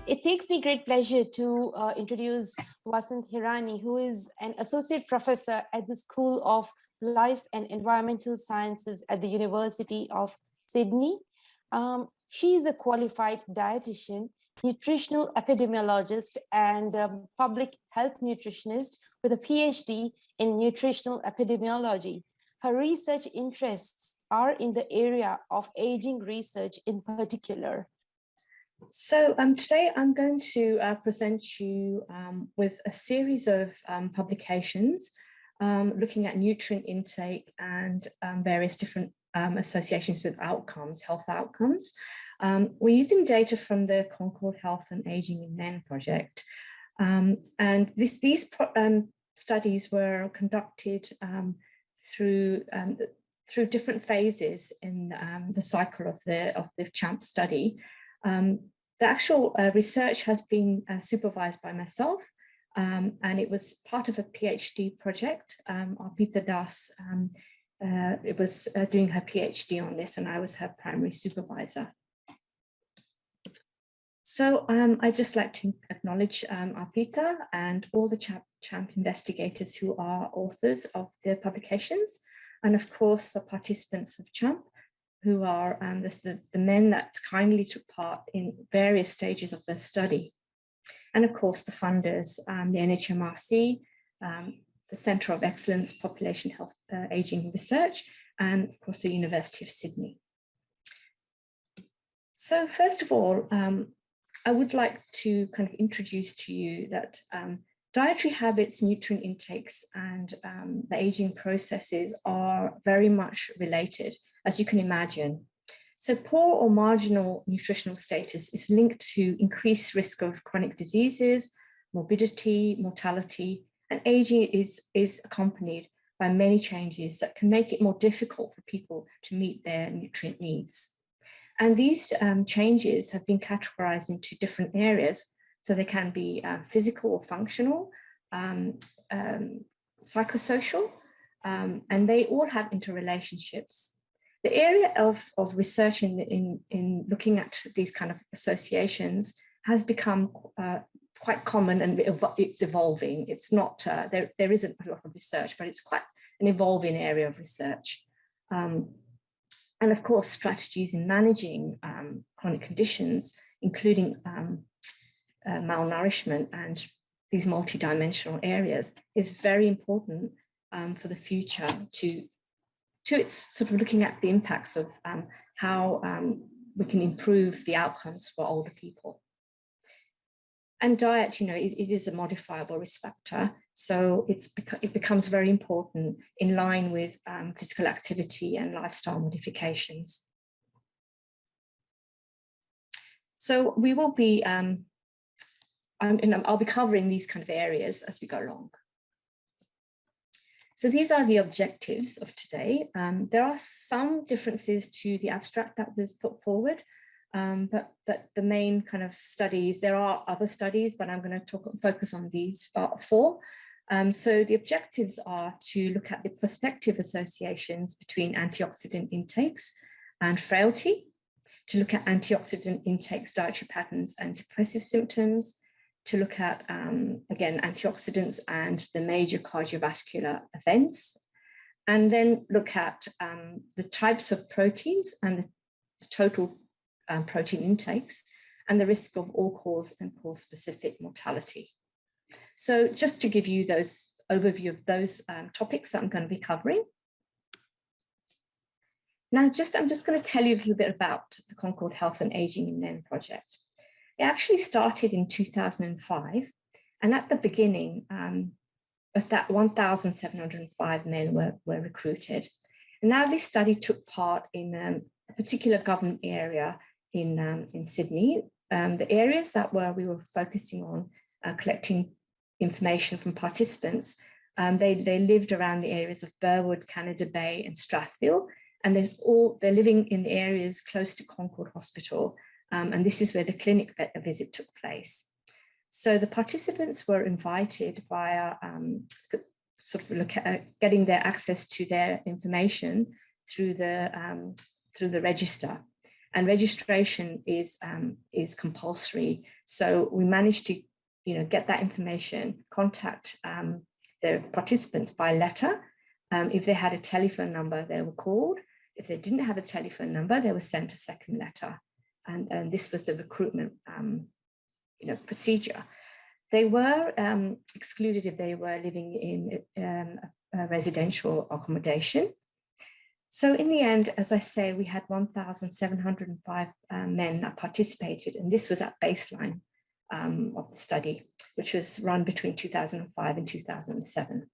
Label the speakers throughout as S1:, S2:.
S1: It takes me great pleasure to introduce Vasant Hirani, who is an associate professor at the School of Life and Environmental Sciences at the University of Sydney. She is a qualified dietitian, nutritional epidemiologist, and public health nutritionist with a PhD in nutritional epidemiology. Her research interests are in the area of aging research in particular.
S2: So today I'm going to present you with a series of publications looking at nutrient intake and various different associations with outcomes, health outcomes. We're using data from the Concord Health and Aging in Men project. And these studies were conducted through different phases in the cycle of the CHAMP study. The actual research has been supervised by myself, and it was part of a PhD project. Arpita Das was doing her PhD on this, and I was her primary supervisor. So I'd just like to acknowledge Arpita and all the CHAMP investigators who are authors of the publications, and of course the participants of CHAMP, who are the men that kindly took part in various stages of the study. And of course, the funders, the NHMRC, the Centre of Excellence, Population Health, Aging Research, and of course, the University of Sydney. So first of all, I would like to kind of introduce to you that dietary habits, nutrient intakes, and the aging processes are very much related, as you can imagine. So poor or marginal nutritional status is linked to increased risk of chronic diseases, morbidity, mortality, and aging is accompanied by many changes that can make it more difficult for people to meet their nutrient needs. And these changes have been categorized into different areas. So they can be physical or functional, psychosocial, and they all have interrelationships. The area of research in looking at these kind of associations has become quite common, and it's evolving. It's not, there isn't a lot of research, but it's quite an evolving area of research. And of course, strategies in managing chronic conditions, including malnourishment and these multidimensional areas, is very important for the future to its sort of looking at the impacts of how we can improve the outcomes for older people. And diet, you know, it is a modifiable risk factor, so it becomes very important in line with physical activity and lifestyle modifications. So we will be, I'll be covering these kind of areas as we go along. So these are the objectives of today. There are some differences to the abstract that was put forward, but the main kind of studies, there are other studies, but I'm going to focus on these four. So the objectives are to look at the prospective associations between antioxidant intakes and frailty, to look at antioxidant intakes, dietary patterns, and depressive symptoms, to look at, again, antioxidants and the major cardiovascular events, and then look at the types of proteins and the total protein intakes, and the risk of all-cause and cause-specific mortality. So just to give you those overview of those topics that I'm going to be covering. Now, I'm just going to tell you a little bit about the Concord Health and Aging in Men project. It actually started in 2005, and at the beginning, of that 1,705 men were recruited. And now this study took part in a particular government area in Sydney. The areas that we were focusing on collecting information from participants, they lived around the areas of Burwood, Canada Bay, and Strathfield, and they're living in the areas close to Concord Hospital. And this is where the clinic visit took place. So the participants were invited via sort of look at getting their access to their information through the register. and registration is compulsory. So we managed to, get that information, contact the participants by letter. If they had a telephone number, they were called. If they didn't have a telephone number, they were sent a second letter. And this was the recruitment, procedure. They were excluded if they were living in a residential accommodation. So in the end, as I say, we had 1,705 men that participated, and this was at baseline of the study, which was run between 2005 and 2007.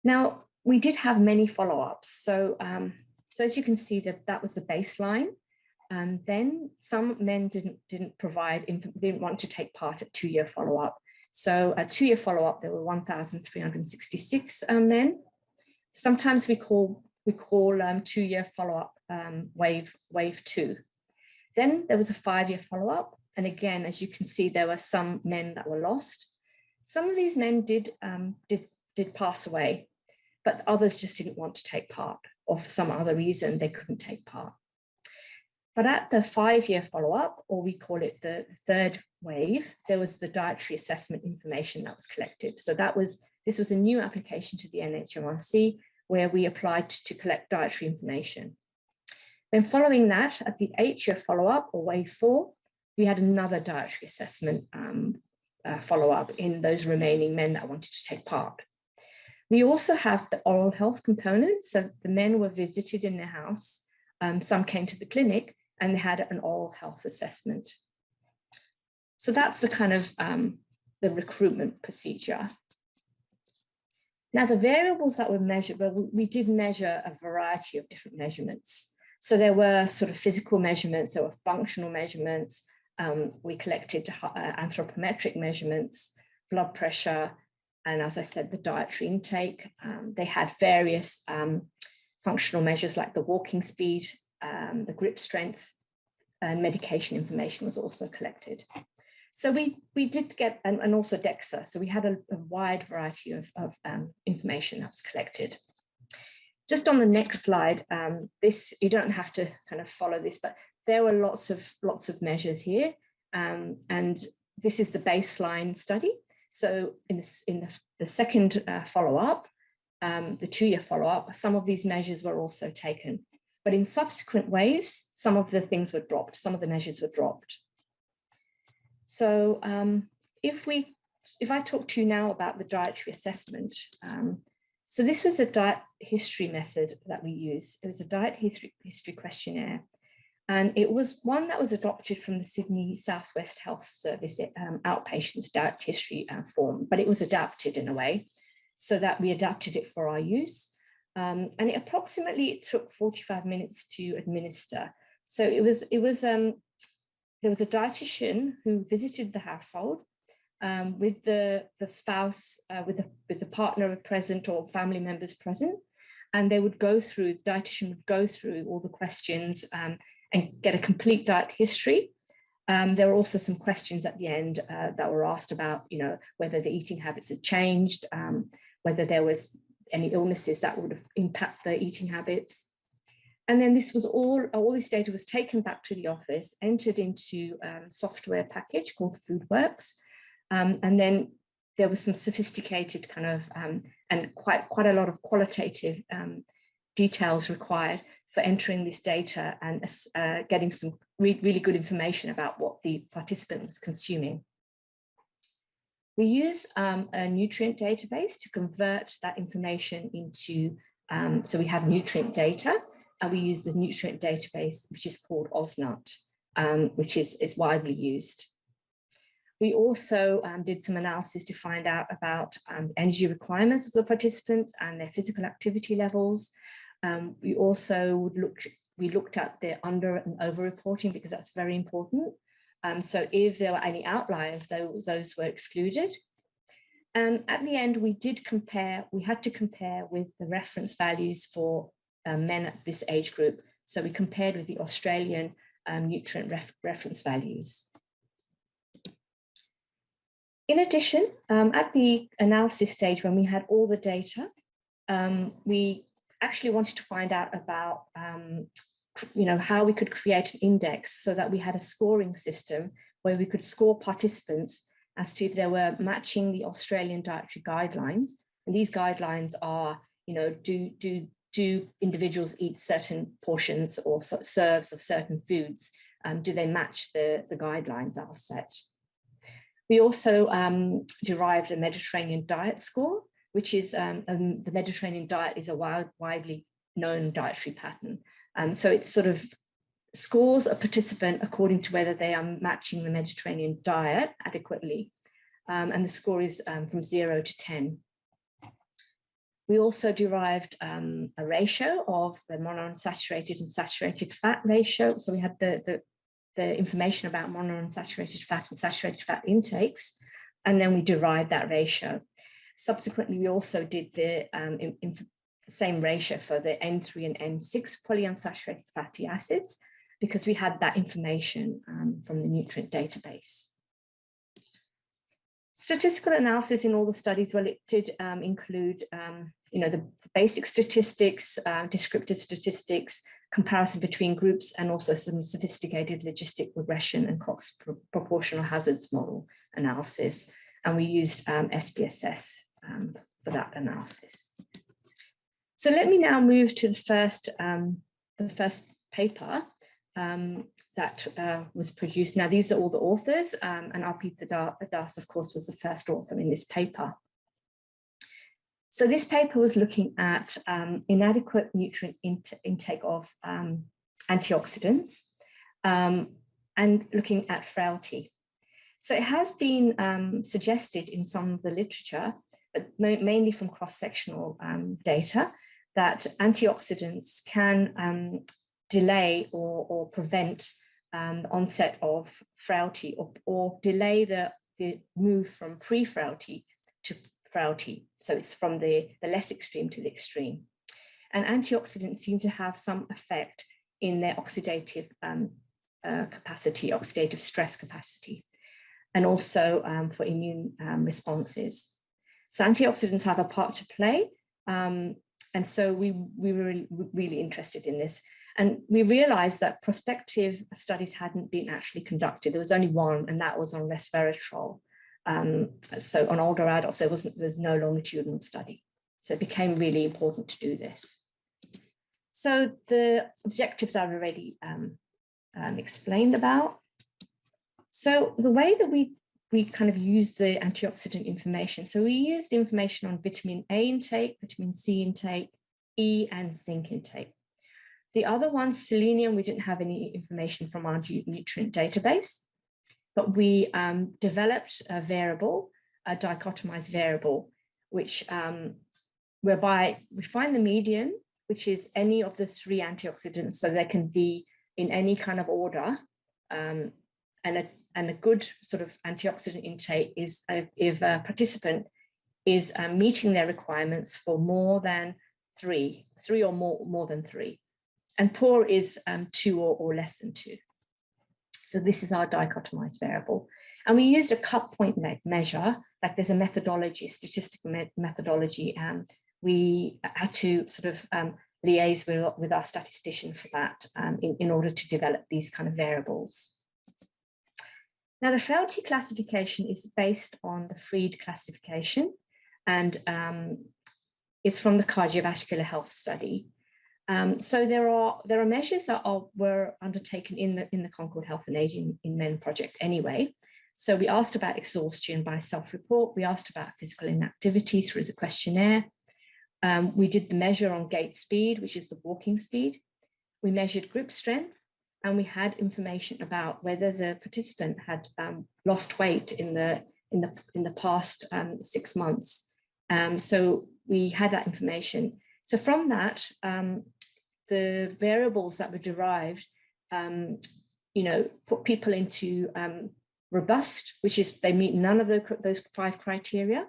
S2: Now, we did have many follow-ups. So, as you can see, that was the baseline. And then some men didn't want to take part at 2-year follow-up. So a 2-year follow-up, there were 1,366 men. Sometimes we call 2-year follow-up wave 2. Then there was a 5-year follow-up. And again, as you can see, there were some men that were lost. Some of these men did pass away, but others just didn't want to take part, or for some other reason, they couldn't take part. But at the 5-year follow-up, or we call it the third wave, there was the dietary assessment information that was collected. So this was a new application to the NHMRC where we applied to collect dietary information. Then following that, at the 8-year follow-up, or wave 4, we had another dietary assessment follow-up in those remaining men that wanted to take part. We also have the oral health component. So the men were visited in their house. Some came to the clinic and they had an oral health assessment. So that's the kind of the recruitment procedure. Now, the variables that were measured, well, we did measure a variety of different measurements. So there were sort of physical measurements, there were functional measurements. We collected anthropometric measurements, blood pressure, and as I said, the dietary intake. They had various functional measures like the walking speed, the grip strength, and medication information was also collected. So we did get, and also DEXA, so we had a wide variety of information that was collected. Just on the next slide, this, you don't have to kind of follow this, but there were lots of measures here. And this is the baseline study. So in the second follow-up, the 2-year follow-up, some of these measures were also taken. But in subsequent waves, some of the things were dropped, some of the measures were dropped. So if I talk to you now about the dietary assessment, so this was a diet history method that we use. It was a diet history questionnaire. And it was one that was adopted from the Sydney South West Health Service outpatients diet history form, but it was adapted in a way so that we adapted it for our use. And it approximately took 45 minutes to administer. So there was a dietitian who visited the household with the spouse, with the partner present or family members present, and they would go through, the dietitian would go through all the questions and get a complete diet history. There were also some questions at the end that were asked about, whether the eating habits had changed, whether there was any illnesses that would impact the eating habits. And then this was all this data was taken back to the office, entered into a software package called FoodWorks. And then there was some sophisticated kind of, and quite a lot of qualitative details required for entering this data and getting some really good information about what the participant was consuming. We use a nutrient database to convert that information into, so we have nutrient data, and we use the nutrient database, which is called OSNUT, which is widely used. We also did some analysis to find out about energy requirements of the participants and their physical activity levels. We also looked at their under and over reporting, because that's very important. So if there were any outliers, those were excluded. At the end, we had to compare with the reference values for men at this age group. So we compared with the Australian nutrient reference values. In addition, at the analysis stage, when we had all the data, we actually wanted to find out about how we could create an index so that we had a scoring system where we could score participants as to if they were matching the Australian Dietary Guidelines. And these guidelines are, do individuals eat certain portions or serves of certain foods? Do they match the guidelines that are set? We also derived a Mediterranean diet score, which is the Mediterranean diet is a widely known dietary pattern. So it sort of scores a participant according to whether they are matching the Mediterranean diet adequately. And the score is from 0 to 10. We also derived a ratio of the monounsaturated and saturated fat ratio. So we had the information about monounsaturated fat and saturated fat intakes, and then we derived that ratio. Subsequently, we also did the same ratio for the N3 and N6 polyunsaturated fatty acids, because we had that information from the nutrient database. Statistical analysis in all the studies, well, it did include, the basic statistics, descriptive statistics, comparison between groups, and also some sophisticated logistic regression and Cox proportional hazards model analysis. And we used SPSS for that analysis. So let me now move to the first paper that was produced. Now, these are all the authors, and Arpita Das, of course, was the first author in this paper. So this paper was looking at inadequate nutrient intake of antioxidants and looking at frailty. So it has been suggested in some of the literature, but mainly from cross-sectional data, that antioxidants can delay or prevent onset of frailty, or delay the move from pre-frailty to frailty. So it's from the less extreme to the extreme. And antioxidants seem to have some effect in their oxidative capacity, oxidative stress capacity, and also for immune responses. So antioxidants have a part to play. And so we were really interested in this. And we realized that prospective studies hadn't been actually conducted. There was only one, and that was on resveratrol. So on older adults, there's no longitudinal study. So it became really important to do this. So the objectives I've already explained about. So the way that we kind of use the antioxidant information. So we used information on vitamin A intake, vitamin C intake, E, and zinc intake. The other ones, selenium, we didn't have any information from our nutrient database, but we developed a variable, a dichotomized variable, which whereby we find the median, which is any of the 3 antioxidants, so they can be in any kind of order, and a good sort of antioxidant intake is if a participant is meeting their requirements for more than 3 or more than 3. And poor is 2 or less than 2. So this is our dichotomized variable. And we used a cut point measure, like there's a methodology, statistical methodology. We had to sort of liaise with our statistician for that in order to develop these kind of variables. Now, the frailty classification is based on the Fried classification, and it's from the cardiovascular health study. So there are measures that were undertaken in the Concord Health and Aging in Men project anyway. So we asked about exhaustion by self-report. We asked about physical inactivity through the questionnaire. We did the measure on gait speed, which is the walking speed. We measured grip strength, and we had information about whether the participant had lost weight in the past 6 months. So we had that information. So from that, the variables that were derived, put people into robust, which is they meet none of those 5 criteria.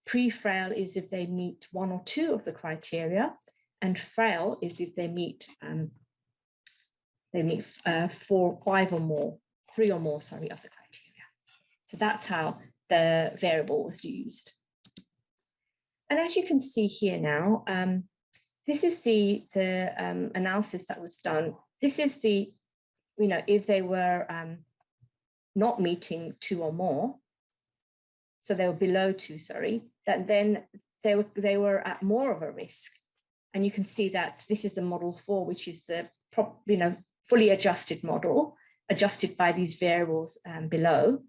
S2: Pre-frail is if they meet 1 or 2 of the criteria, and frail is if they meet 4, 5 or more, 3 or more, sorry, of the criteria. So that's how the variable was used. And as you can see here now, this is the analysis that was done this is the, if they were not meeting 2 or more, so they were below 2, sorry, that then they were at more of a risk. And you can see that this is the model 4, which is the fully adjusted model, adjusted by these variables below.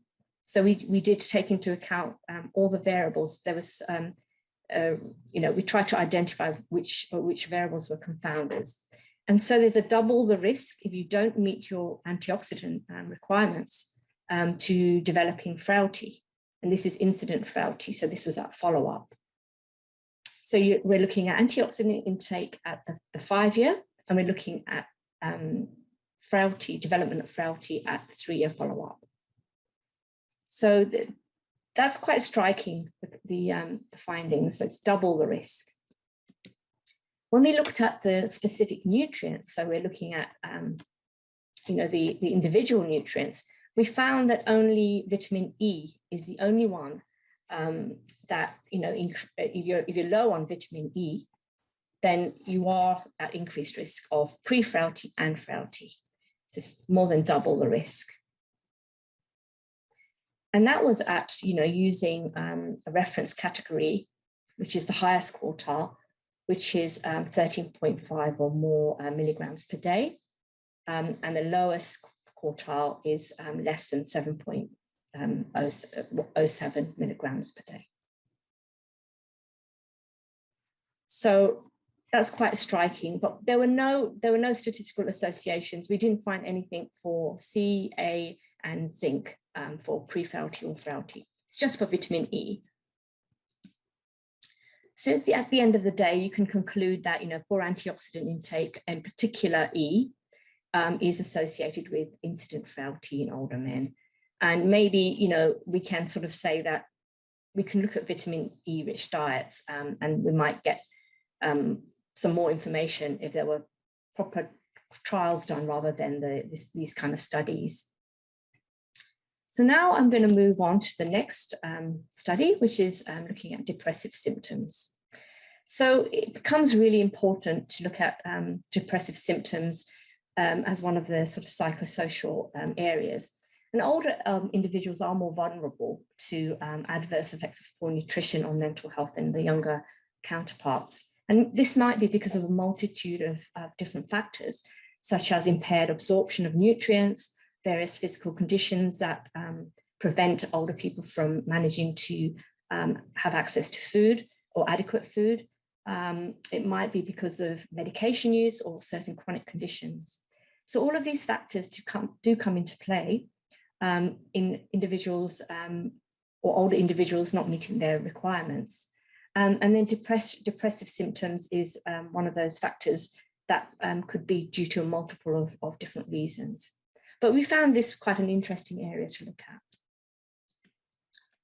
S2: So we did take into account all the variables. There was, we tried to identify which variables were confounders. And so there's a double the risk if you don't meet your antioxidant requirements to developing frailty. And this is incident frailty. So this was at follow-up. So we're looking at antioxidant intake at the 5-year, and we're looking at frailty, development of frailty at the 3-year follow-up. So that's quite striking, the findings. So it's double the risk. When we looked at the specific nutrients, so we're looking at the individual nutrients, we found that only vitamin E is the only one that, if you're low on vitamin E, then you are at increased risk of pre-frailty and frailty. It's more than double the risk. And that was at, using a reference category, which is the highest quartile, which is 13.5 or more milligrams per day. And the lowest quartile is less than 7.07 milligrams per day. So that's quite striking, but there were no statistical associations. We didn't find anything for C, A, and zinc for pre-frailty or frailty. It's just for vitamin E. So at the end of the day, you can conclude that poor antioxidant intake, in particular E, is associated with incident frailty in older men. And maybe we can sort of say that we can look at vitamin E rich diets, and we might get some more information if there were proper trials done rather than these kind of studies. So now I'm going to move on to the next study, which is looking at depressive symptoms. So it becomes really important to look at depressive symptoms as one of the sort of psychosocial areas. And older individuals are more vulnerable to adverse effects of poor nutrition on mental health than the younger counterparts. And this might be because of a multitude of different factors, such as impaired absorption of nutrients, various physical conditions that prevent older people from managing to have access to food or adequate food. It might be because of medication use or certain chronic conditions. So all of these factors do come into play in individuals or older individuals not meeting their requirements. And then depressive symptoms is one of those factors that could be due to a multiple of different reasons. But we found this quite an interesting area to look at.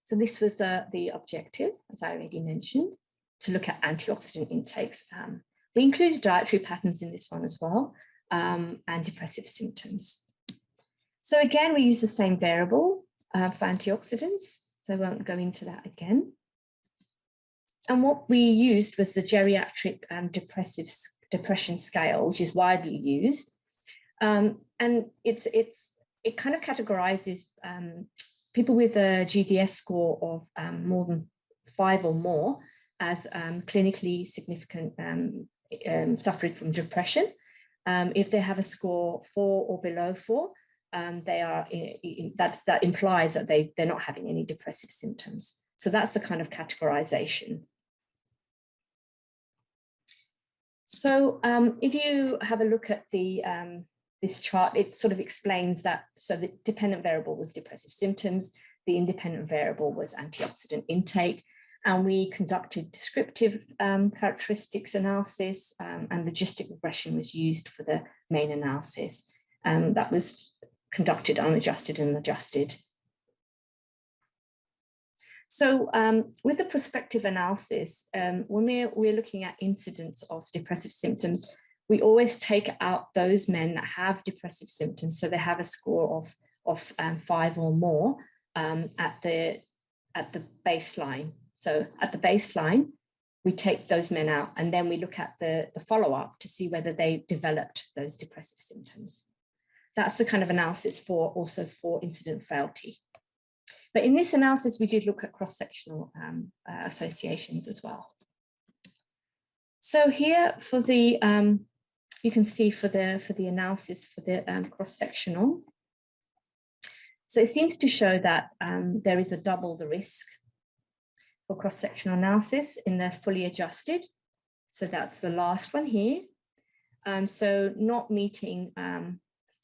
S2: So this was the objective, as I already mentioned, to look at antioxidant intakes. We included dietary patterns in this one as well, and depressive symptoms. So again, we use the same variable for antioxidants, so I won't go into that again. And what we used was the geriatric depression scale, which is widely used. And it kind of categorizes people with a GDS score of more than 5 or more as clinically significant suffering from depression. If they have a score 4 or below 4, they are that implies that they're not having any depressive symptoms. So that's the kind of categorization. So if you have a look at this chart, it sort of explains that. So the dependent variable was depressive symptoms, the independent variable was antioxidant intake, and we conducted descriptive characteristics analysis, and logistic regression was used for the main analysis. That was conducted unadjusted and adjusted. So with the prospective analysis, when we're looking at incidence of depressive symptoms, we always take out those men that have depressive symptoms. So they have a score of 5 or more at the baseline. So at the baseline, we take those men out, and then we look at the follow-up to see whether they developed those depressive symptoms. That's the kind of analysis also for incident frailty. But in this analysis, we did look at cross-sectional associations as well. So here for the, you can see for the analysis for the cross-sectional. So it seems to show that there is a double the risk for cross-sectional analysis in the fully adjusted. So that's the last one here. So not meeting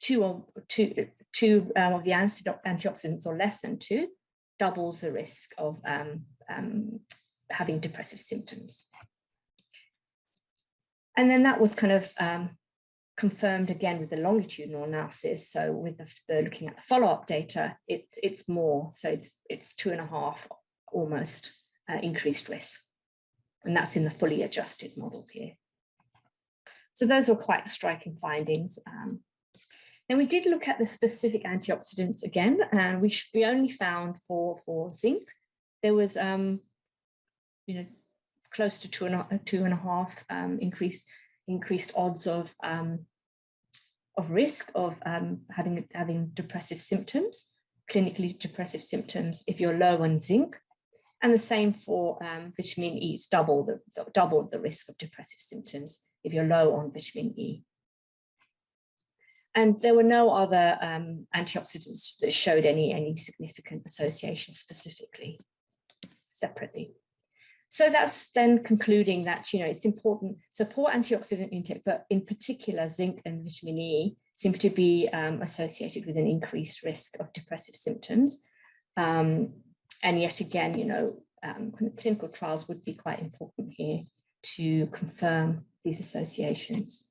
S2: two of the antioxidants or less than 2 doubles the risk of having depressive symptoms. And then that was kind of confirmed again with the longitudinal analysis. So with the looking at the follow-up data, it's more. So it's 2.5 almost increased risk. And that's in the fully adjusted model here. So those were quite striking findings. Then we did look at the specific antioxidants again, and we only found for zinc, there was close to 2.5 increased odds of risk of having depressive symptoms, clinically depressive symptoms if you're low on zinc, and the same for vitamin E. It's double the risk of depressive symptoms if you're low on vitamin E. And there were no other antioxidants that showed any significant association specifically, separately. So that's then concluding that, it's important, support antioxidant intake, but in particular, zinc and vitamin E seem to be associated with an increased risk of depressive symptoms. And yet again, clinical trials would be quite important here to confirm these associations.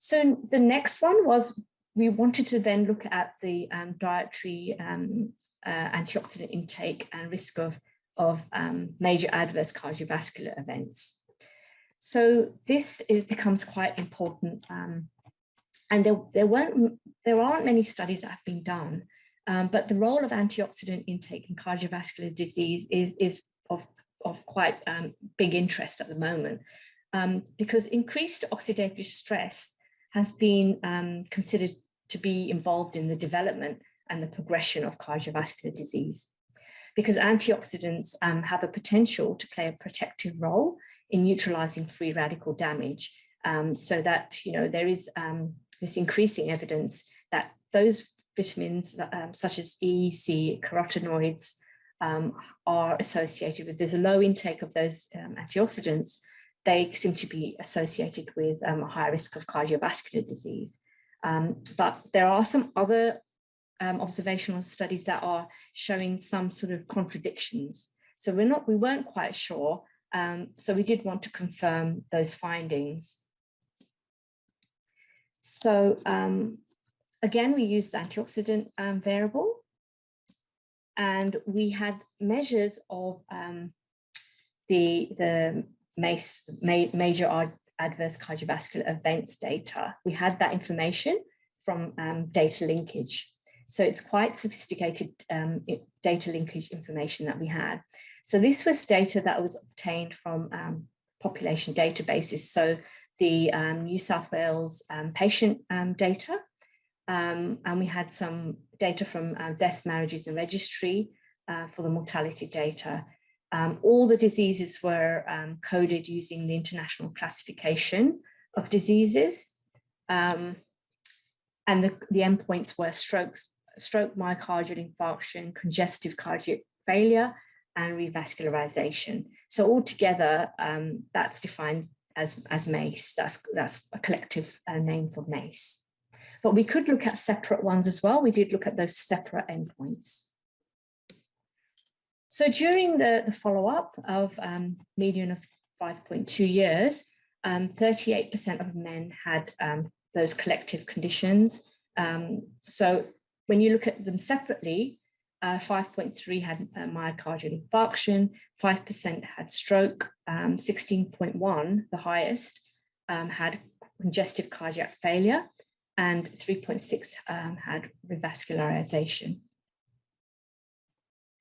S2: So the next one was, we wanted to then look at the dietary antioxidant intake and risk of major adverse cardiovascular events. So this becomes quite important, and there aren't many studies that have been done, but the role of antioxidant intake in cardiovascular disease is of quite big interest at the moment, because increased oxidative stress has been considered to be involved in the development and the progression of cardiovascular disease, because antioxidants have a potential to play a protective role in neutralizing free radical damage, so that there is this increasing evidence that those vitamins such as E, C, carotenoids are associated with, there's a low intake of those antioxidants, they seem to be associated with a higher risk of cardiovascular disease. But there are some other observational studies that are showing some sort of contradictions. So we weren't quite sure. So we did want to confirm those findings. So again, we used the antioxidant variable, and we had measures of the MACE, major adverse cardiovascular events data. We had that information from data linkage. So it's quite sophisticated data linkage information that we had. So this was data that was obtained from population databases. So the New South Wales patient data, and we had some data from death, marriages and registry for the mortality data. All the diseases were coded using the International Classification of Diseases. And the endpoints were stroke, myocardial infarction, congestive cardiac failure, and revascularization. So altogether, that's defined as MACE. That's a collective name for MACE. But we could look at separate ones as well. We did look at those separate endpoints. So during the follow-up of median of 5.2 years, 38% of men had those collective conditions. So when you look at them separately, 5.3 had myocardial infarction, 5% had stroke, 16.1, the highest, had congestive cardiac failure, and 3.6 had revascularization.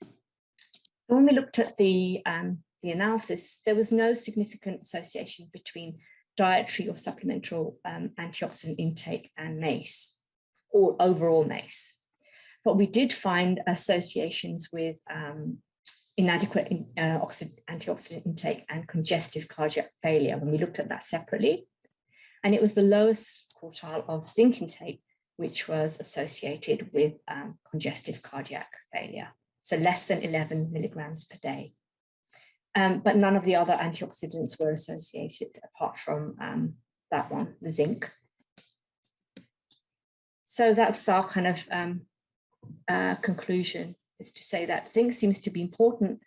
S2: So when we looked at the the analysis, there was no significant association between dietary or supplemental antioxidant intake and MACE, or overall MACE. But we did find associations with inadequate antioxidant intake and congestive cardiac failure when we looked at that separately. And it was the lowest quartile of zinc intake which was associated with congestive cardiac failure. So less than 11 milligrams per day. But none of the other antioxidants were associated apart from that one, the zinc. So that's our kind of conclusion, is to say that zinc seems to be important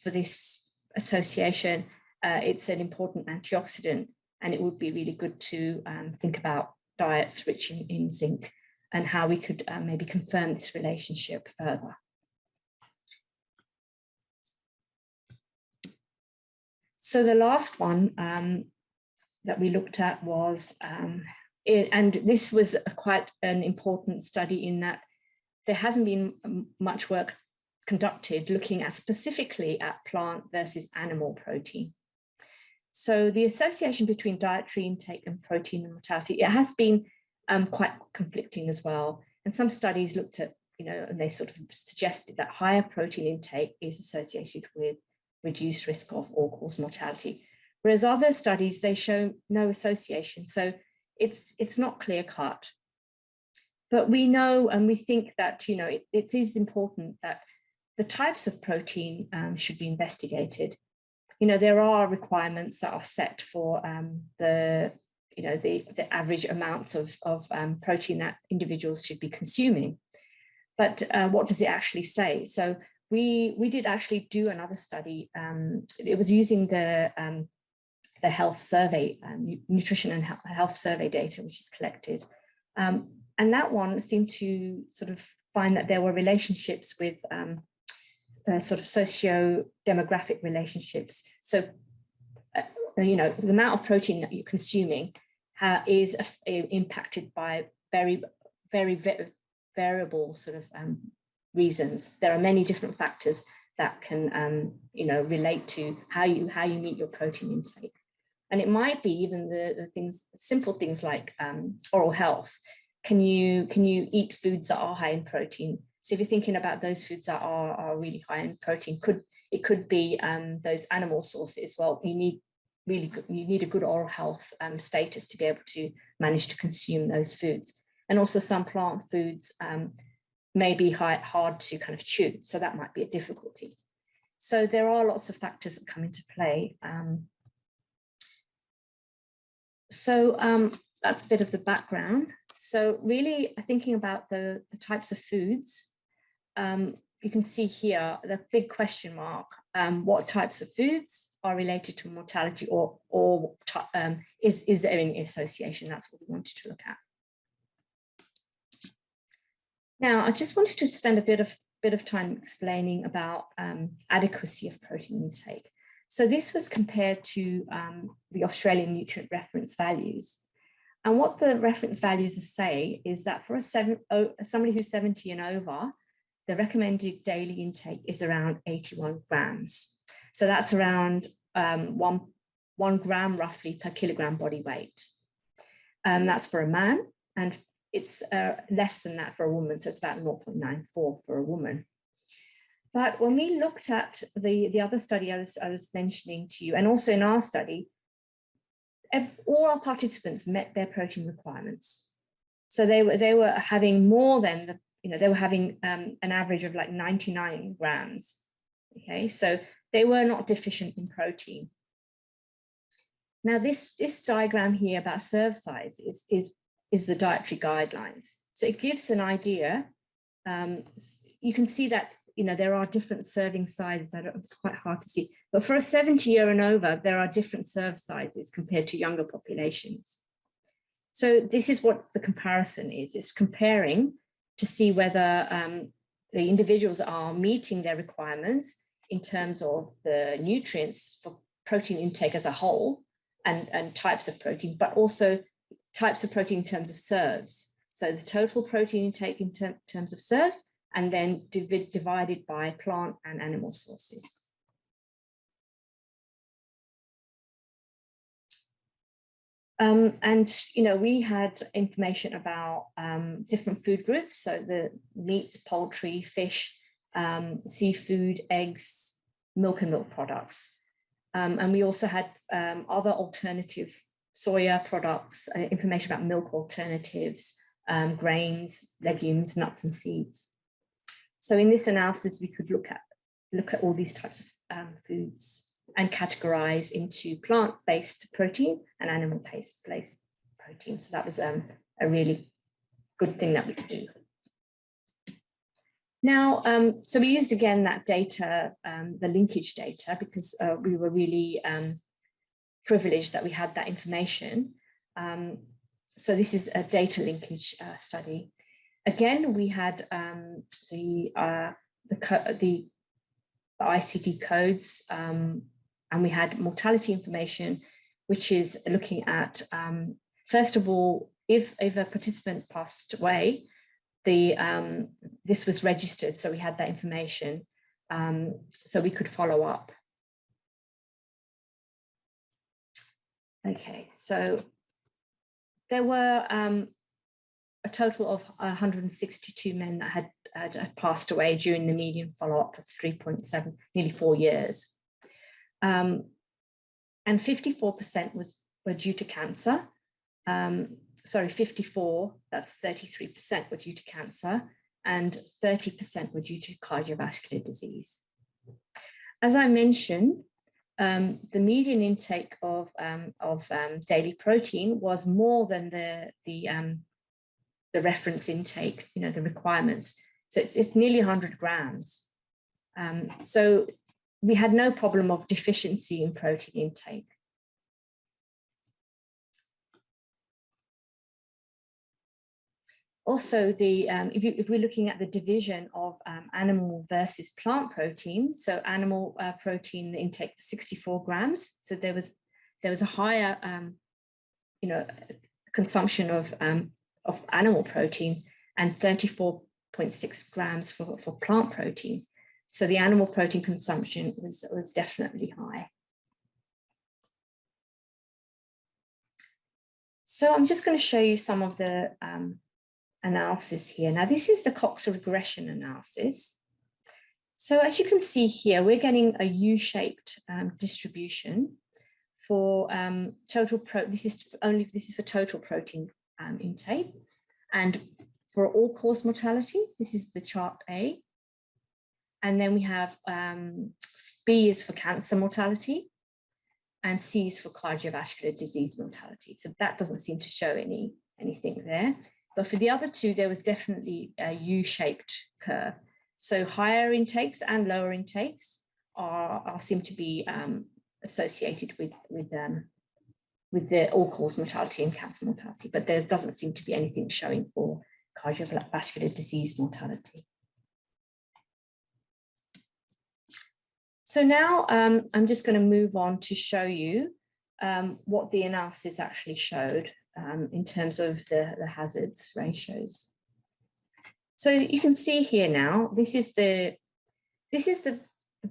S2: for this association. It's an important antioxidant, and it would be really good to think about diets rich in zinc and how we could maybe confirm this relationship further. So the last one that we looked at was, and this was quite an important study in that there hasn't been much work conducted looking at specifically at plant versus animal protein. So the association between dietary intake and protein and mortality, it has been quite conflicting as well. And some studies looked at, and they sort of suggested that higher protein intake is associated with reduced risk of all-cause mortality. Whereas other studies, they show no association. So it's not clear-cut. But we know and we think that, it is important that the types of protein should be investigated. There are requirements that are set for the average amounts of protein that individuals should be consuming. But what does it actually say? So we did actually do another study. It was using the health survey, nutrition and health survey data, which is collected. And that one seemed to sort of find that there were relationships with sort of socio-demographic relationships. So, the amount of protein that you're consuming is impacted by very, very variable sort of reasons. There are many different factors that can, relate to how you meet your protein intake. And it might be even the things, simple things like oral health. Can you eat foods that are high in protein? So if you're thinking about those foods that are really high in protein, it could be those animal sources. Well, you need a good oral health status to be able to manage to consume those foods. And also some plant foods may be hard to kind of chew, so that might be a difficulty. So there are lots of factors that come into play. That's a bit of the background. So really thinking about the types of foods, you can see here the big question mark, what types of foods are related to mortality or is there any association? That's what we wanted to look at. Now, I just wanted to spend a bit of time explaining about adequacy of protein intake. So this was compared to the Australian nutrient reference values. And what the reference values say is that for somebody who's 70 and over, the recommended daily intake is around 81 grams. So that's around one gram roughly per kilogram body weight. That's for a man, and it's less than that for a woman. So it's about 0.94 for a woman. But when we looked at the other study I was mentioning to you, and also in our study, all our participants met their protein requirements. So they were having more than they were having an average of like 99 grams. Okay, so they were not deficient in protein. Now this diagram here about serve size is the Dietary Guidelines. So it gives an idea. You can see that there are different serving sizes. It's quite hard to see, but for a 70-year and over, there are different serve sizes compared to younger populations. So this is what the comparison is. It's comparing to see whether the individuals are meeting their requirements in terms of the nutrients for protein intake as a whole and types of protein, but also types of protein in terms of serves. So the total protein intake in terms of serves, and then divided by plant and animal sources. And, we had information about different food groups. So the meat, poultry, fish, seafood, eggs, milk and milk products. And we also had other alternative soya products, information about milk alternatives, grains, legumes, nuts and seeds. So in this analysis, we could look at all these types of foods and categorize into plant-based protein and animal-based protein. So that was a really good thing that we could do. Now, so we used again that data, the linkage data, because we were really privileged that we had that information. So this is a data linkage study. Again, we had the ICD codes, and we had mortality information, which is looking at, first of all, if a participant passed away, this was registered, so we had that information, so we could follow up. Okay, so there were a total of 162 men that had passed away during the median follow-up of 3.7, nearly 4 years. And 54% were due to cancer. Sorry, 54, that's 33% were due to cancer, and 30% were due to cardiovascular disease. As I mentioned, the median intake of daily protein was more than the reference intake, the requirements. So it's nearly 100 grams. So we had no problem of deficiency in protein intake. Also, if we're looking at the division of animal versus plant protein, so animal protein intake was 64 grams. So there was a higher, consumption of animal protein, and 34.6 grams for plant protein. So the animal protein consumption was definitely high. So I'm just going to show you some of the analysis here. Now, this is the Cox Regression Analysis. So as you can see here, we're getting a U-shaped distribution for this is for total protein intake, and for all-cause mortality, this is the chart A, and then we have B is for cancer mortality, and C is for cardiovascular disease mortality. So that doesn't seem to show anything there. But for the other two, there was definitely a U-shaped curve. So higher intakes and lower intakes seem to be associated with the all-cause mortality and cancer mortality, but there doesn't seem to be anything showing for cardiovascular disease mortality. So now I'm just going to move on to show you what the analysis actually showed in terms of the hazards ratios. So you can see here now, this is the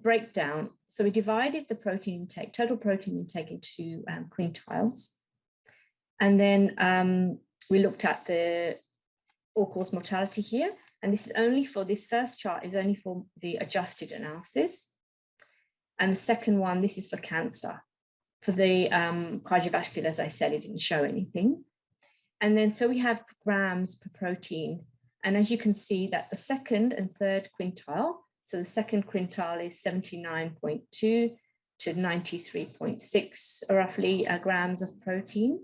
S2: breakdown. So we divided the protein intake, total protein intake, into quintiles. And then we looked at the all-cause mortality here. And this is only for, this first chart is only for the adjusted analysis. And the second one, this is for cancer. For the cardiovascular, as I said, it didn't show anything. And then so we have grams per protein. And as you can see that the second and third quintile, so the second quintile is 79.2 to 93.6 roughly grams of protein.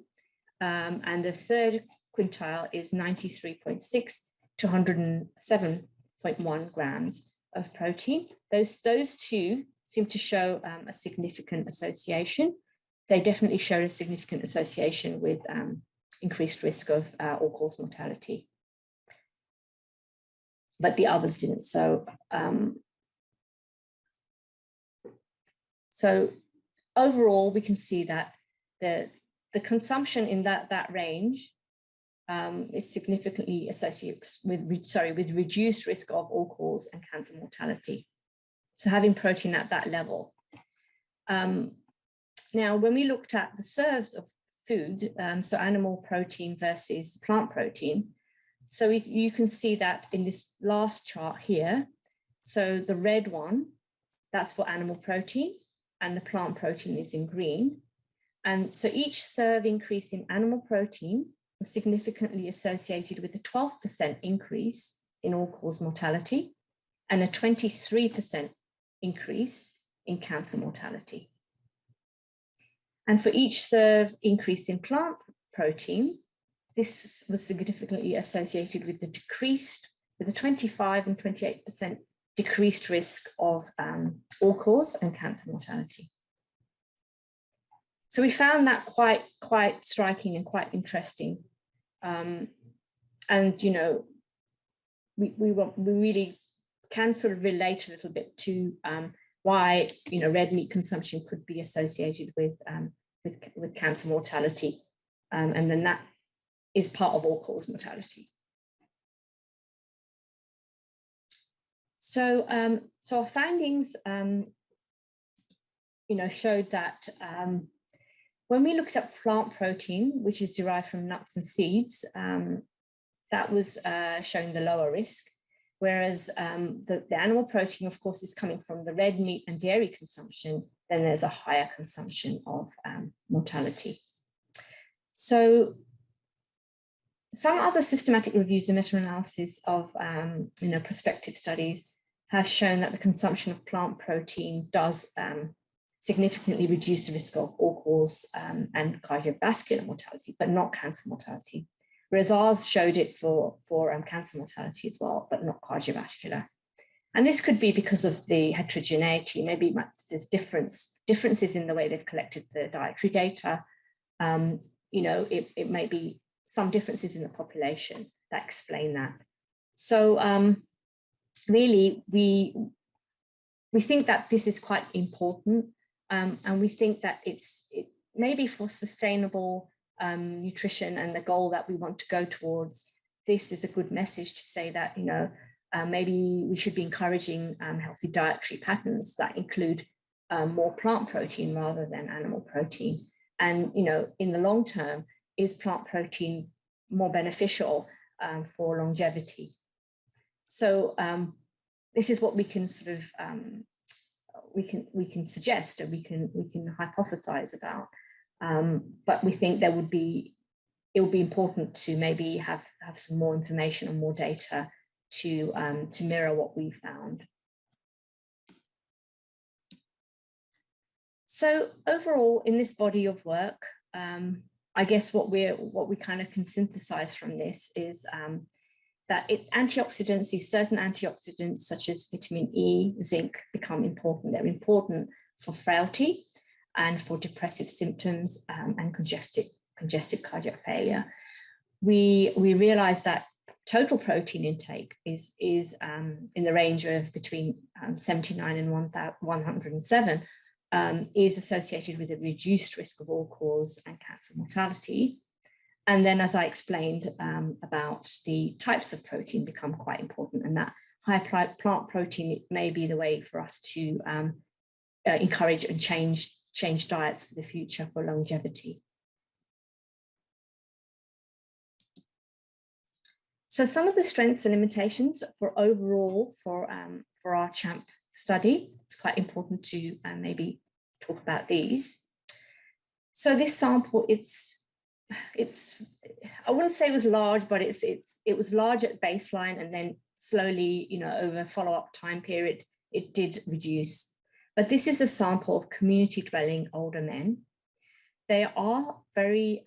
S2: And the third quintile is 93.6 to 107.1 grams of protein. Those two seem to show a significant association. They definitely showed a significant association with increased risk of all-cause mortality. But the others didn't. So overall, we can see that the consumption in that range is significantly associated with reduced risk of all-cause and cancer mortality. So having protein at that level. Now, when we looked at the serves of food, so animal protein versus plant protein. So you can see that in this last chart here. So the red one, that's for animal protein, and the plant protein is in green. And so each serve increase in animal protein was significantly associated with a 12% increase in all-cause mortality and a 23% increase in cancer mortality. And for each serve increase in plant protein, this was significantly associated with a 25 and 28% decreased risk of all-cause and cancer mortality. So we found that quite striking and quite interesting. And, you know, we really can sort of relate a little bit to why, you know, red meat consumption could be associated with cancer mortality. And then that is part of all-cause mortality. So, so our findings, you know, showed that when we looked at plant protein, which is derived from nuts and seeds, that was showing the lower risk, whereas the animal protein, of course, is coming from the red meat and dairy consumption, then there's a higher consumption of mortality. So some other systematic reviews and meta-analysis of you know, prospective studies have shown that the consumption of plant protein does significantly reduce the risk of all-cause and cardiovascular mortality, but not cancer mortality. Whereas ours showed it for cancer mortality as well, but not cardiovascular. And this could be because of the heterogeneity. Maybe there's differences in the way they've collected the dietary data. You know, it may be some differences in the population that explain that. So really, we think that this is quite important, and we think that it may be for sustainable nutrition and the goal that we want to go towards. This is a good message to say that, you know, maybe we should be encouraging healthy dietary patterns that include more plant protein rather than animal protein. And, you know, in the long term, is plant protein more beneficial for longevity? So this is what we can sort of we can suggest, or we can hypothesize about. But we think it would be important to maybe have some more information and more data to mirror what we found. So overall, in this body of work, I guess what we kind of can synthesize from this is that antioxidants, these certain antioxidants such as vitamin E, zinc, become important. They're important for frailty and for depressive symptoms and congestive cardiac failure. We realize that total protein intake is in the range of between 79 and 107 is associated with a reduced risk of all-cause and cancer mortality. And then, as I explained about the types of protein become quite important, and that high plant protein may be the way for us to encourage and change diets for the future for longevity. So some of the strengths and limitations for overall for our CHAMP study, it's quite important to maybe talk about these. So this sample, I wouldn't say it was large, but it was large at baseline, and then slowly, you know, over a follow-up time period, it did reduce. But this is a sample of community-dwelling older men. They are very,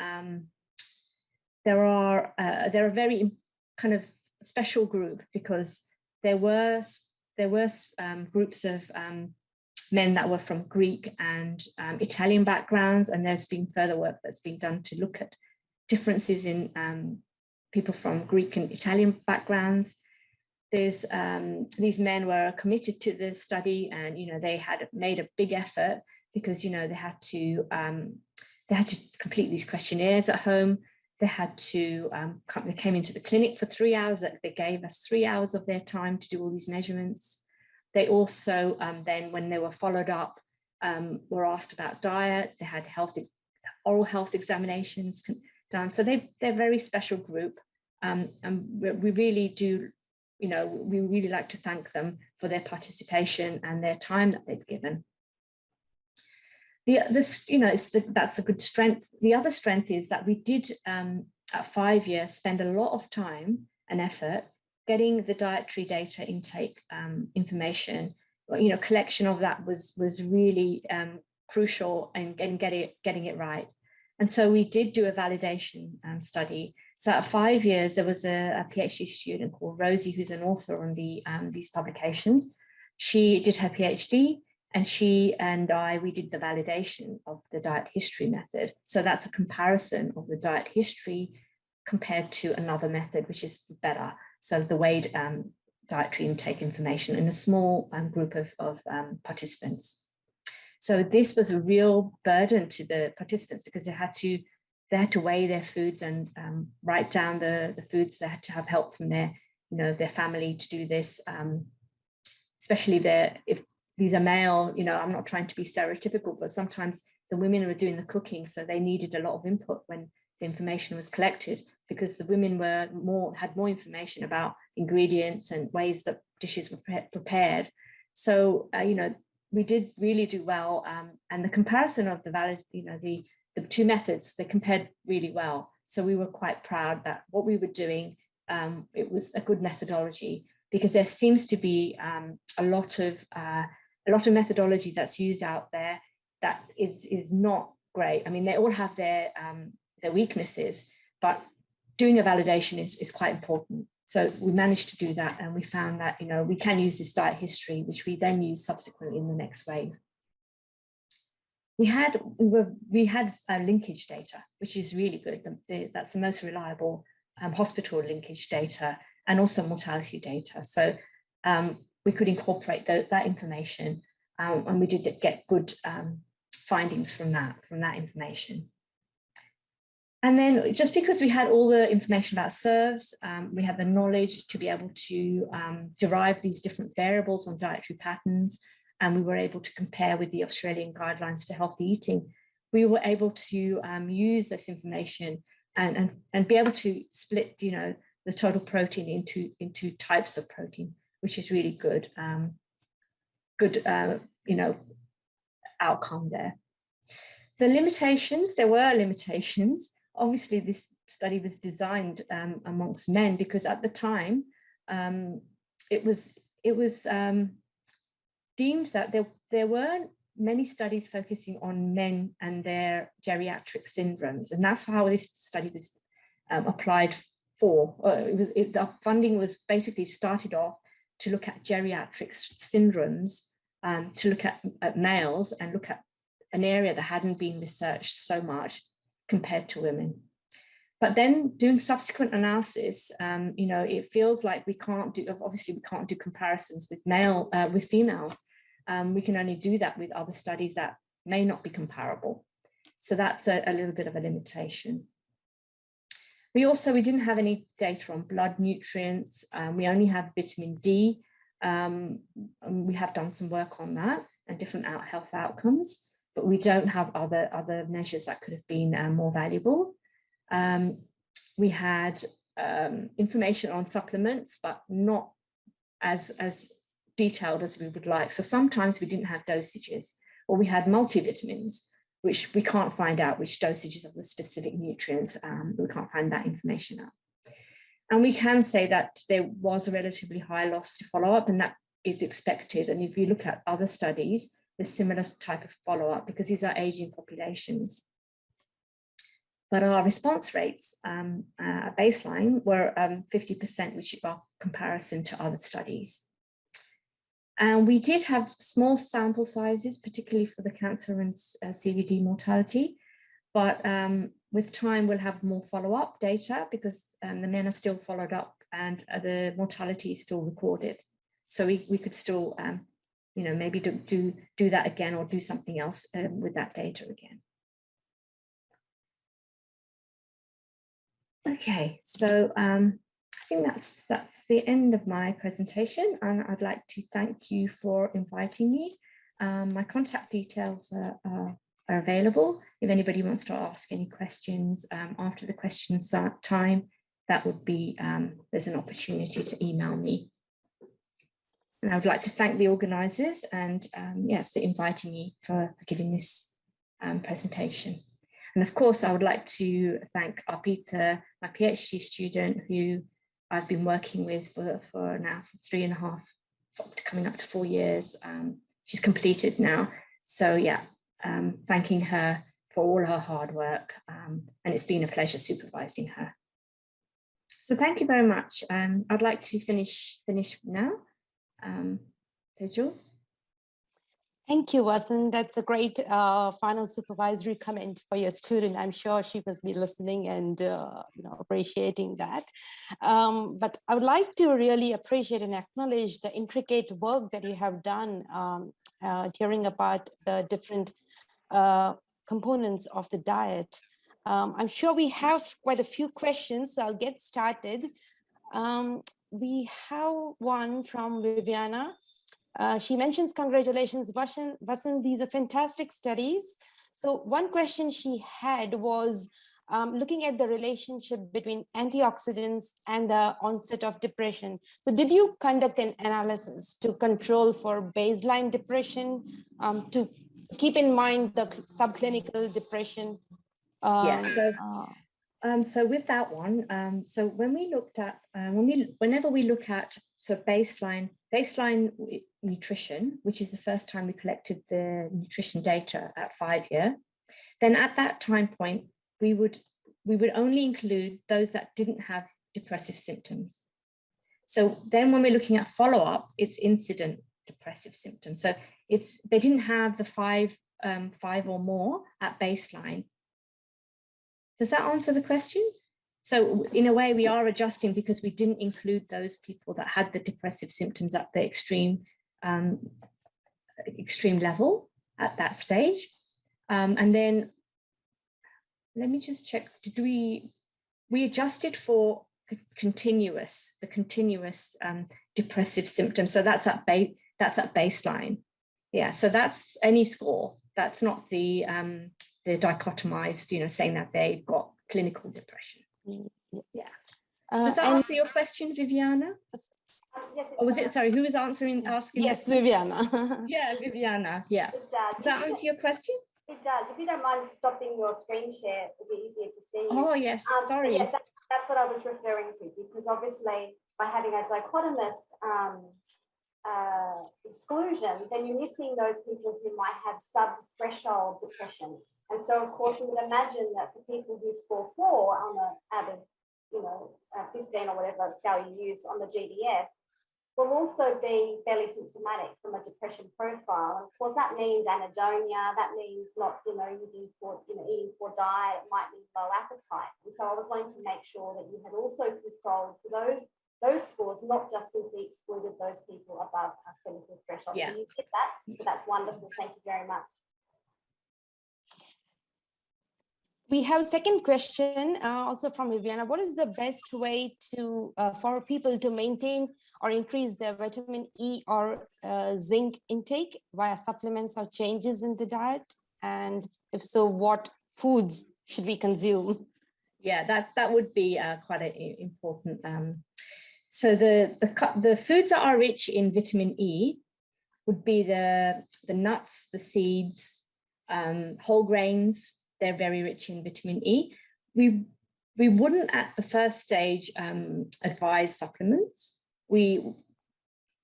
S2: they're a very kind of special group, because there were groups of men that were from Greek and Italian backgrounds, and there's been further work that's been done to look at differences in people from Greek and Italian backgrounds. These men were committed to the study, and you know, they had made a big effort, because you know, they had to complete these questionnaires at home. They had to they came into the clinic for 3 hours. They gave us 3 hours of their time to do all these measurements. They also then, when they were followed up, were asked about diet. They had oral health examinations done. So they're a very special group, and we really do, we really like to thank them for their participation and their time that they've given. That's a good strength. The other strength is that we did, at 5 years, spend a lot of time and effort getting the dietary data intake information. Collection of that was really crucial and getting it right. And so we did do a validation study. So at 5 years, there was a PhD student called Rosie, who's an author on these publications. She did her PhD, and she and we did the validation of the diet history method. So that's a comparison of the diet history compared to another method, which is better. So the weighed dietary intake information in a small group of participants. So this was a real burden to the participants because they had to weigh their foods and write down the foods. They had to have help from their family to do this, especially if these are male. I'm not trying to be stereotypical, but sometimes the women were doing the cooking, so they needed a lot of input when the information was collected, because the women had more information about ingredients and ways that dishes were prepared. So we did really do well, and the comparison of the two methods, they compared really well. So we were quite proud that what we were doing, it was a good methodology, because there seems to be a lot of methodology that's used out there that is not great. I mean, they all have their weaknesses, but doing a validation is quite important. So we managed to do that, and we found that we can use this diet history, which we then use subsequently in the next wave. We had linkage data, which is really good. That's the most reliable hospital linkage data, and also mortality data. So we could incorporate that information, and we did get good findings from that information. And then, just because we had all the information about serves, we had the knowledge to be able to derive these different variables on dietary patterns, and we were able to compare with the Australian guidelines to healthy eating. We were able to use this information and be able to split, the total protein into types of protein, which is really good, outcome there. The limitations, there were limitations. Obviously, this study was designed amongst men, because at the time it was deemed that there weren't many studies focusing on men and their geriatric syndromes, and that's how this study was applied for. The funding was basically started off to look at geriatric syndromes, to look at males and look at an area that hadn't been researched so much compared to women. But then doing subsequent analysis, it feels like we can't do comparisons with females. We can only do that with other studies that may not be comparable. So that's a little bit of a limitation. We didn't have any data on blood nutrients. We only have vitamin D. And we have done some work on that and different health outcomes, but we don't have other measures that could have been more valuable. We had information on supplements, but not as detailed as we would like. So sometimes we didn't have dosages, or we had multivitamins, which we can't find out which dosages of the specific nutrients. We can't find that information out. And we can say that there was a relatively high loss to follow-up, and that is expected. And if you look at other studies, there's similar type of follow-up, because these are aging populations. But our response rates at baseline were 50%, which are comparison to other studies. And we did have small sample sizes, particularly for the cancer and CVD mortality. But with time, we'll have more follow-up data, because the men are still followed up and the mortality is still recorded. So we could still, maybe do that again, or do something else with that data again. Okay, so I think that's the end of my presentation, and I'd like to thank you for inviting me. My contact details are are available. If anybody wants to ask any questions after the questions time, that would be, there's an opportunity to email me. And I would like to thank the organisers and yes, for inviting me for giving this presentation. And of course, I would like to thank Arpita, my PhD student, who I've been working with for now for 3.5, coming up to 4 years. She's completed now. So yeah, thanking her for all her hard work. And it's been a pleasure supervising her. So thank you very much. I'd like to finish now. Tejul.
S1: Thank you, Vasant. That's a great final supervisory comment for your student. I'm sure she must be listening and appreciating that. But I would like to really appreciate and acknowledge the intricate work that you have done tearing apart the different components of the diet. I'm sure we have quite a few questions, so I'll get started. We have one from Viviana. She mentions, congratulations, Vasant, these are fantastic studies. So one question she had was looking at the relationship between antioxidants and the onset of depression. So did you conduct an analysis to control for baseline depression, to keep in mind the subclinical depression?
S2: Yes. So with that one, so when we looked at, whenever we look at baseline nutrition, which is the first time we collected the nutrition data at 5 years, then at that time point, we would only include those that didn't have depressive symptoms. So then when we're looking at follow-up, it's incident depressive symptoms. So they didn't have the five or more at baseline. Does that answer the question? So in a way, we are adjusting because we didn't include those people that had the depressive symptoms at the extreme level at that stage. And then let me just check. Did we adjusted for the continuous depressive symptoms? So that's at baseline. Yeah. So that's any score. That's not the dichotomized, saying that they've got clinical depression. Yeah. Does that answer your question, Viviana?
S3: Yes,
S2: or was it, sorry, who was asking?
S1: Yes, Viviana.
S2: Yeah, Viviana. Yeah.
S3: It does.
S2: Does that answer your question?
S3: It does. If you don't mind stopping your screen share, it'll be easier to see.
S2: Oh, yes. Sorry.
S3: Yes, that's what I was referring to, because obviously by having a dichotomous exclusion, then you're missing those people who might have sub-threshold depression. And so, of course, we would imagine that for people who score 4 on the average, 15 or whatever scale you use on the GDS, will also be fairly symptomatic from a depression profile. And of course, that means anhedonia. That means not, eating poor diet. It might mean low appetite. And so I was wanting to make sure that you had also controlled for those scores, not just simply excluded those people above a clinical threshold.
S2: Yeah.
S3: So you did that. So that's wonderful. Thank you very much.
S1: We have a second question also from Viviana. What is the best way to for people to maintain or increase their vitamin E or zinc intake via supplements or changes in the diet? And if so, what foods should we consume?
S2: Yeah, that would be quite an important. So the foods that are rich in vitamin E would be the nuts, the seeds, whole grains. They're very rich in vitamin E. We wouldn't at the first stage advise supplements.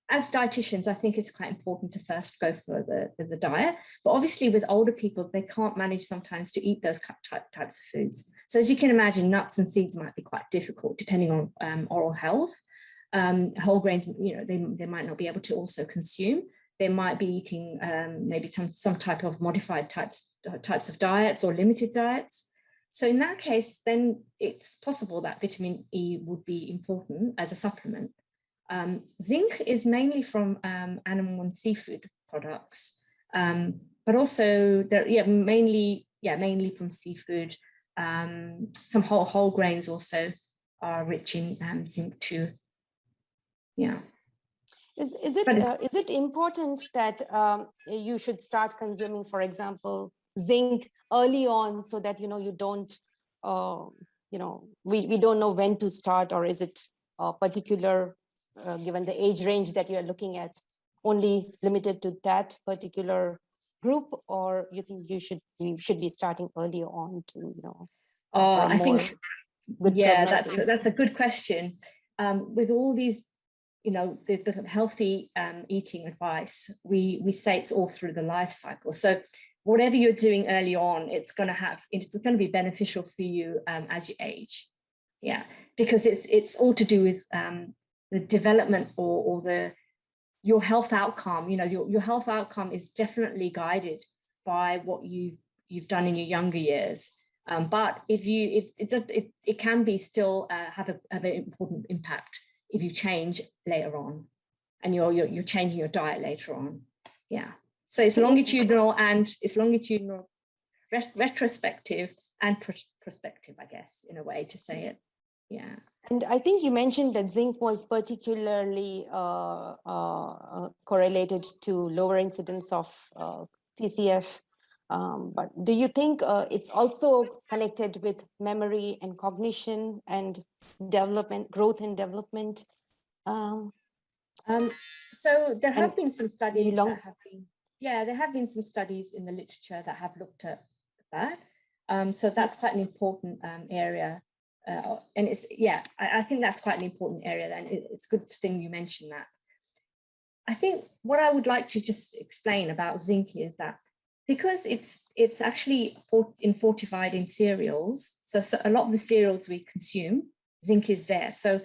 S2: As dietitians, I think it's quite important to first go for the diet. But obviously with older people, they can't manage sometimes to eat those types of foods. So as you can imagine, nuts and seeds might be quite difficult depending on oral health. Whole grains, they might not be able to also consume. They might be eating maybe some type of modified types of diets or limited diets. So in that case, then it's possible that vitamin E would be important as a supplement. Zinc is mainly from animal and seafood products, but also mainly from seafood. Some whole grains also are rich in zinc too. Yeah.
S1: Is it important that you should start consuming, for example, zinc early on so that, you don't, we don't know when to start, or is it a particular, given the age range that you're looking at, only limited to that particular group, or you think we should be starting earlier on to, for a
S2: I
S1: more
S2: think,
S1: good
S2: yeah,
S1: prognosis?
S2: that's a good question. With all these, the healthy eating advice, we say it's all through the life cycle. So whatever you're doing early on, it's going to be beneficial for you as you age. Yeah, because it's all to do with the development or your health outcome. Your health outcome is definitely guided by what you've done in your younger years. But it can be still have an important impact if you change later on, and you're changing your diet later on. Yeah. So it's longitudinal, and it's longitudinal, retrospective, and prospective, I guess, in a way to say it. Yeah.
S1: And I think you mentioned that zinc was particularly correlated to lower incidence of TCF. But do you think it's also connected with memory and cognition and development, growth and development?
S2: So there have been some studies there have been some studies in the literature that have looked at that. So that's quite an important area. And I think that's quite an important area. Then it's a good thing you mentioned that. I think what I would like to just explain about zinc is that because it's actually fortified in cereals, so a lot of the cereals we consume, zinc is there. So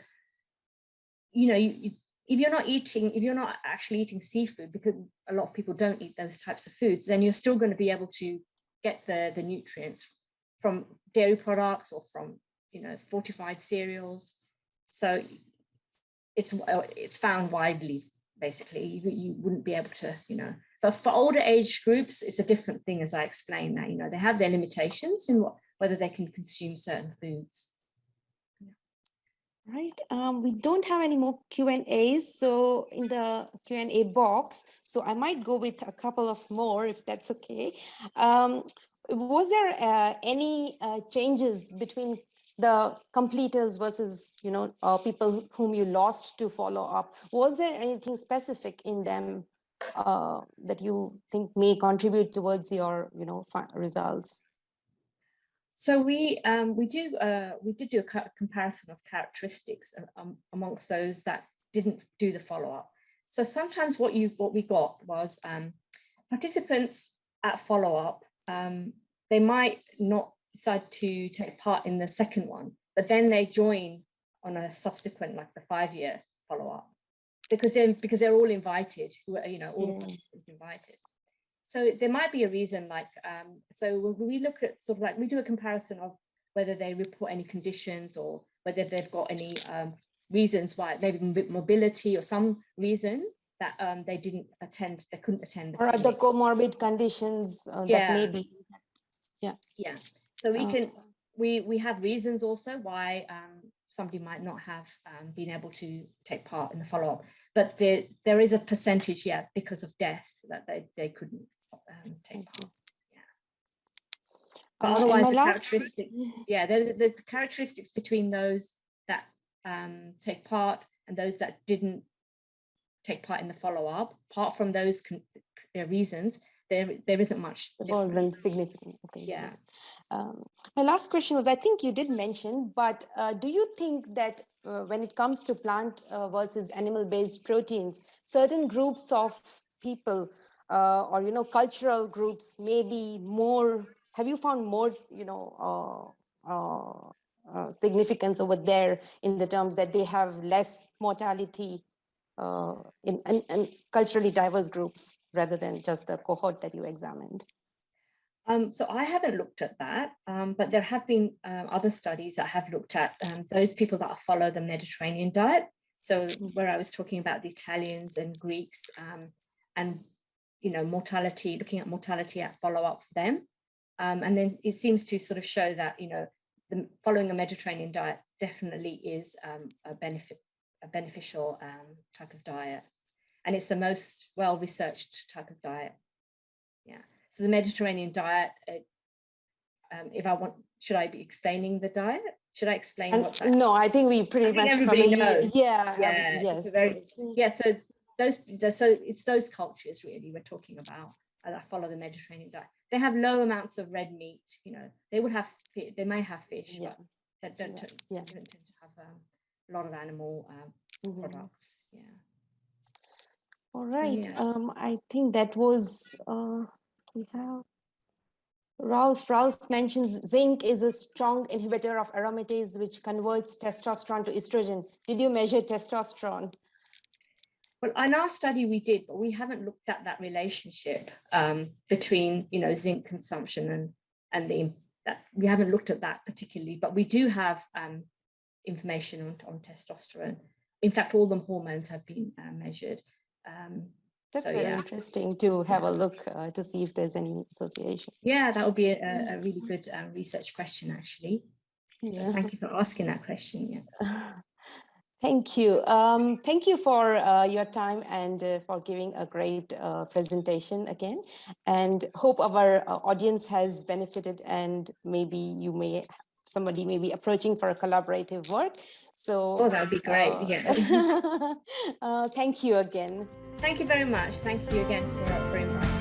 S2: if you're not actually eating seafood, because a lot of people don't eat those types of foods, then you're still going to be able to get the nutrients from dairy products or from fortified cereals. So it's found widely, basically. You wouldn't be able to, but for older age groups, it's a different thing, as I explained that, they have their limitations in whether they can consume certain foods.
S1: Right. We don't have any more Q&As, so in the Q&A box, so I might go with a couple of more, if that's okay. Was there any changes between the completers versus, people whom you lost to follow up? Was there anything specific in them that you think may contribute towards your, results?
S2: So we did do a comparison of characteristics amongst those that didn't do the follow-up. So sometimes what we got was participants at follow-up, they might not decide to take part in the second one, but then they join on a subsequent, like the 5-year follow-up, because they're all invited, all the participants invited. So there might be a reason, like, so when we look at sort of like, we do a comparison of whether they report any conditions or whether they've got any reasons why, maybe mobility or some reason that they couldn't attend.
S1: Or other comorbid conditions that may be.
S2: Yeah. So we have reasons also why somebody might not have been able to take part in the follow-up, but there is a percentage, because of death, that they couldn't take part. But otherwise, the characteristics between those that take part and those that didn't take part in the follow-up, apart from those reasons, there isn't much difference.
S1: It wasn't significant. Okay.
S2: Yeah.
S1: My last question was, I think you did mention, but do you think that when it comes to plant versus animal-based proteins, certain groups of people or cultural groups may be more? Have you found more significance over there in the terms that they have less mortality in culturally diverse groups rather than just the cohort that you examined?
S2: So I haven't looked at that, but there have been other studies that have looked at those people that follow the Mediterranean diet. So where I was talking about the Italians and Greeks and, mortality, looking at mortality at follow-up for them. And then it seems to sort of show that, following a Mediterranean diet definitely is a beneficial type of diet. And it's the most well-researched type of diet. Yeah. So the Mediterranean diet, should I be explaining the diet? Should I explain what that?
S1: No, I think we pretty much
S2: everybody knows.
S1: Yeah,
S2: Yes. So it's those cultures really we're talking about that follow the Mediterranean diet. They have low amounts of red meat. They may have fish, but they don't tend to have a lot of animal products. Yeah.
S1: All right.
S2: So,
S1: I think that was we have. Ralph mentions zinc is a strong inhibitor of aromatase, which converts testosterone to estrogen. Did you measure testosterone?
S2: Well, in our study we did, but we haven't looked at that relationship between, zinc consumption and we haven't looked at that particularly, but we do have information on testosterone. In fact, all the hormones have been measured.
S1: That's very interesting to have a look to see if there's any association.
S2: Yeah, that would be a really good research question, actually.
S1: Yeah.
S2: So thank you for asking that question. Yeah.
S1: Thank you. Thank you for your time and for giving a great presentation again. And hope our audience has benefited, and maybe somebody may be approaching for a collaborative work. So
S2: that would be great. Yeah.
S1: Thank you again.
S2: Thank you very much. Thank you again for inviting me.